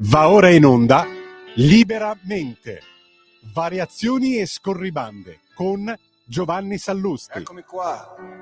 Va ora in onda Liberamente, variazioni e scorribande con Giovanni Sallusti. Eccomi qua.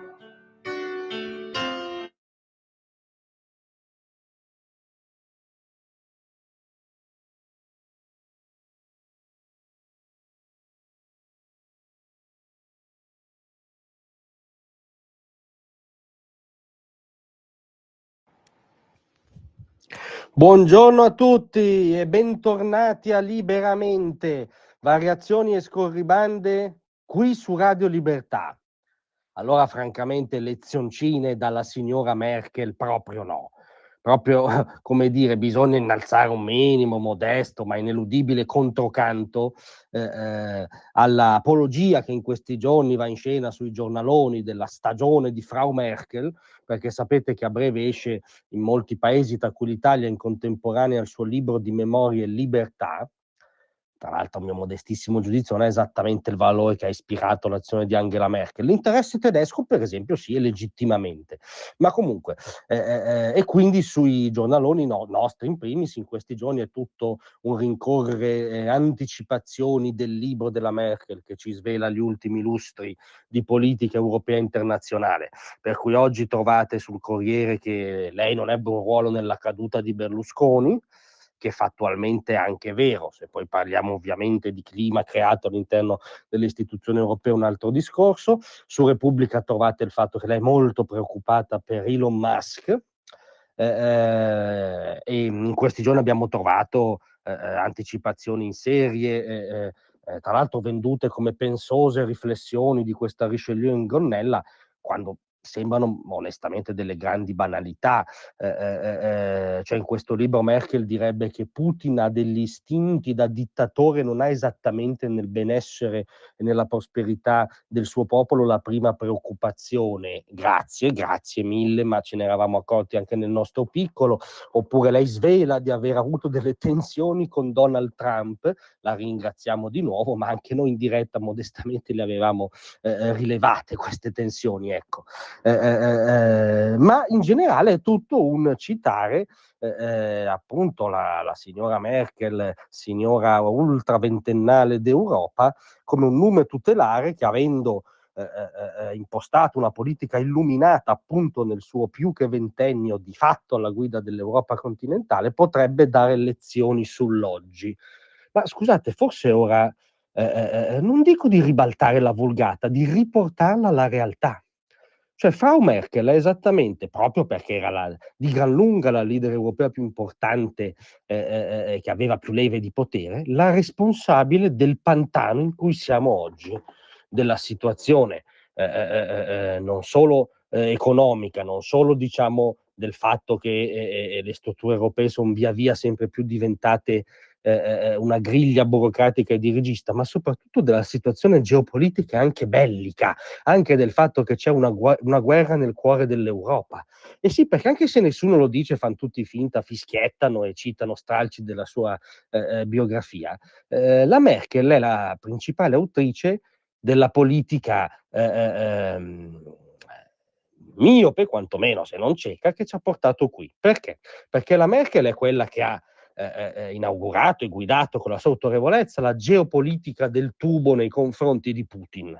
Buongiorno a tutti e bentornati a Liberamente, variazioni e scorribande qui su Radio Libertà. Allora, francamente, lezioncine dalla signora Merkel proprio no. Proprio, come dire, bisogna innalzare un minimo modesto ma ineludibile controcanto all'apologia che in questi giorni va in scena sui giornaloni della stagione di Frau Merkel, perché sapete che a breve esce in molti paesi, tra cui l'Italia, in contemporanea il suo libro di memorie Libertà. Tra l'altro, a mio modestissimo giudizio, non è esattamente il valore che ha ispirato l'azione di Angela Merkel. L'interesse tedesco, per esempio, sì, è legittimamente. Ma comunque, e quindi sui giornaloni nostri in primis, in questi giorni è tutto un rincorrere anticipazioni del libro della Merkel che ci svela gli ultimi lustri di politica europea internazionale. Per cui oggi trovate sul Corriere che lei non ebbe un ruolo nella caduta di Berlusconi, che fattualmente è anche vero. Se poi parliamo ovviamente di clima creato all'interno delle istituzioni europee, un altro discorso. Su Repubblica trovate il fatto che lei è molto preoccupata per Elon Musk, e in questi giorni abbiamo trovato anticipazioni in serie, tra l'altro vendute come pensose riflessioni di questa Richelieu in gonnella, quando sembrano onestamente delle grandi banalità. Cioè, in questo libro Merkel direbbe che Putin ha degli istinti da dittatore, non ha esattamente nel benessere e nella prosperità del suo popolo la prima preoccupazione. Grazie mille, ma ce ne eravamo accorti anche nel nostro piccolo. Oppure lei svela di aver avuto delle tensioni con Donald Trump, la ringraziamo di nuovo, ma anche noi in diretta modestamente le avevamo rilevate queste tensioni, ecco. Ma in generale è tutto un citare appunto la signora Merkel, signora ultraventennale d'Europa, come un nume tutelare che, avendo impostato una politica illuminata appunto nel suo più che ventennio di fatto alla guida dell'Europa continentale, potrebbe dare lezioni sull'oggi. Ma scusate, forse è ora, non dico di ribaltare la vulgata, di riportarla alla realtà. Cioè, Frau Merkel è esattamente, proprio perché era di gran lunga la leader europea più importante, che aveva più leve di potere, la responsabile del pantano in cui siamo oggi, della situazione non solo economica, non solo, diciamo, del fatto che le strutture europee sono via via sempre più diventate una griglia burocratica e dirigista, ma soprattutto della situazione geopolitica e anche bellica, anche del fatto che c'è una guerra nel cuore dell'Europa. E sì, perché anche se nessuno lo dice, fan tutti finta, fischiettano e citano stralci della sua biografia, la Merkel è la principale autrice della politica miope, quantomeno se non cieca, che ci ha portato qui. Perché? Perché la Merkel è quella che ha inaugurato e guidato con la sua autorevolezza la geopolitica del tubo nei confronti di Putin.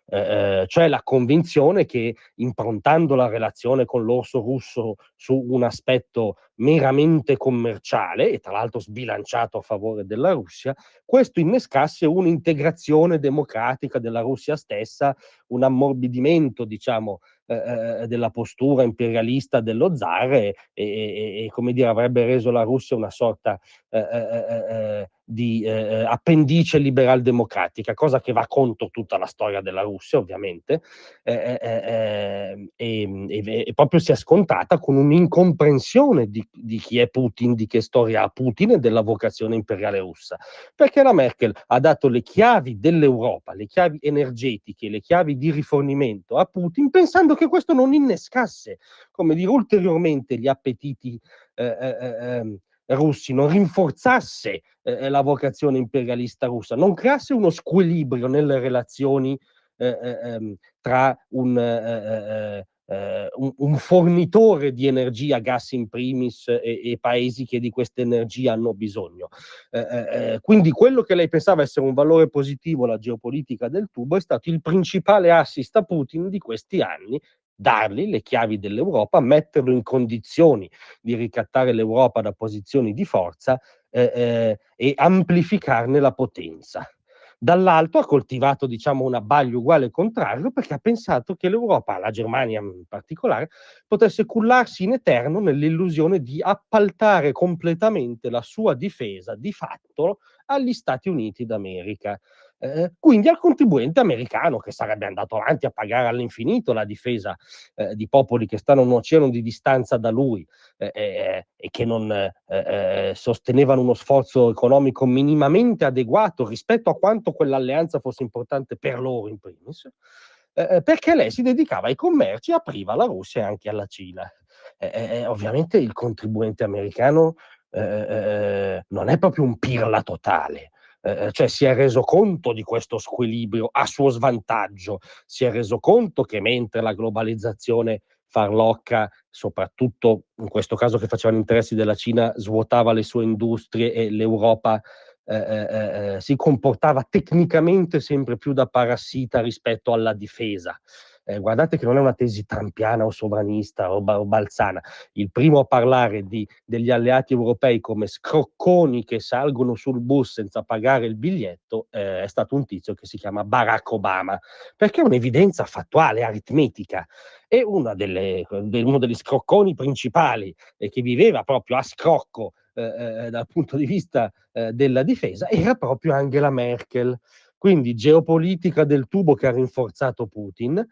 Cioè la convinzione che, improntando la relazione con l'orso russo su un aspetto meramente commerciale e tra l'altro sbilanciato a favore della Russia, questo innescasse un'integrazione democratica della Russia stessa, un ammorbidimento, diciamo, della postura imperialista dello zar e come dire, avrebbe reso la Russia una sorta di appendice liberal-democratica, cosa che va contro tutta la storia della Russia, ovviamente, e proprio si è scontrata con un'incomprensione di chi è Putin, di che storia ha Putin e della vocazione imperiale russa. Perché la Merkel ha dato le chiavi dell'Europa, le chiavi energetiche, le chiavi di rifornimento a Putin, pensando che questo non innescasse, come dire, ulteriormente gli appetiti russi, non rinforzasse la vocazione imperialista russa, non creasse uno squilibrio nelle relazioni tra un fornitore di energia, gas in primis, e paesi che di questa energia hanno bisogno. Quindi quello che lei pensava essere un valore positivo, la geopolitica del tubo, è stato il principale assist a Putin di questi anni, dargli le chiavi dell'Europa, metterlo in condizioni di ricattare l'Europa da posizioni di forza e amplificarne la potenza. Dall'altro ha coltivato, diciamo, un abbaglio uguale e contrario, perché ha pensato che l'Europa, la Germania in particolare, potesse cullarsi in eterno nell'illusione di appaltare completamente la sua difesa di fatto agli Stati Uniti d'America. Quindi al contribuente americano, che sarebbe andato avanti a pagare all'infinito la difesa di popoli che stanno a un oceano di distanza da lui, e che non sostenevano uno sforzo economico minimamente adeguato rispetto a quanto quell'alleanza fosse importante per loro in primis, perché lei si dedicava ai commerci e apriva alla Russia e anche alla Cina. Ovviamente il contribuente americano non è proprio un pirla totale. Cioè si è reso conto di questo squilibrio a suo svantaggio, si è reso conto che mentre la globalizzazione farlocca, soprattutto in questo caso che faceva gli interessi della Cina, svuotava le sue industrie e l'Europa si comportava tecnicamente sempre più da parassita rispetto alla difesa. Guardate che non è una tesi trampiana o sovranista o balzana. Il primo a parlare degli alleati europei come scrocconi che salgono sul bus senza pagare il biglietto è stato un tizio che si chiama Barack Obama, perché è un'evidenza fattuale, aritmetica. E uno degli scrocconi principali che viveva proprio a scrocco dal punto di vista della difesa era proprio Angela Merkel. Quindi geopolitica del tubo che ha rinforzato Putin,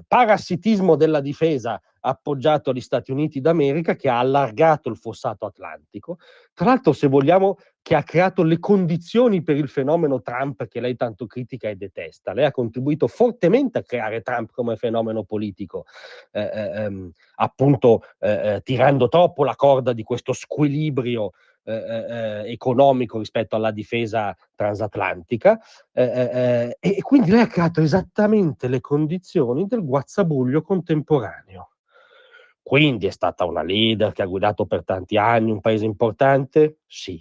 parassitismo della difesa appoggiato agli Stati Uniti d'America che ha allargato il fossato atlantico, tra l'altro se vogliamo che ha creato le condizioni per il fenomeno Trump che lei tanto critica e detesta. Lei ha contribuito fortemente a creare Trump come fenomeno politico, appunto tirando troppo la corda di questo squilibrio economico rispetto alla difesa transatlantica, e quindi lei ha creato esattamente le condizioni del guazzabuglio contemporaneo. Quindi è stata una leader che ha guidato per tanti anni un paese importante? Sì.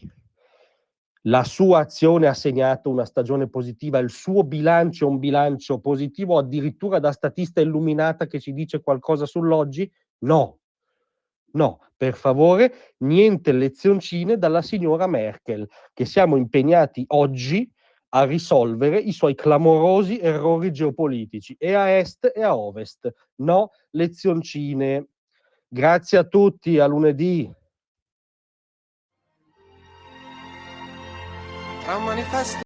La sua azione ha segnato una stagione positiva, il suo bilancio è un bilancio positivo, addirittura da statista illuminata che ci dice qualcosa sull'oggi? No. No, per favore, niente lezioncine dalla signora Merkel, che siamo impegnati oggi a risolvere i suoi clamorosi errori geopolitici, e a est e a ovest. No lezioncine. Grazie a tutti, a lunedì. Tra un manifesto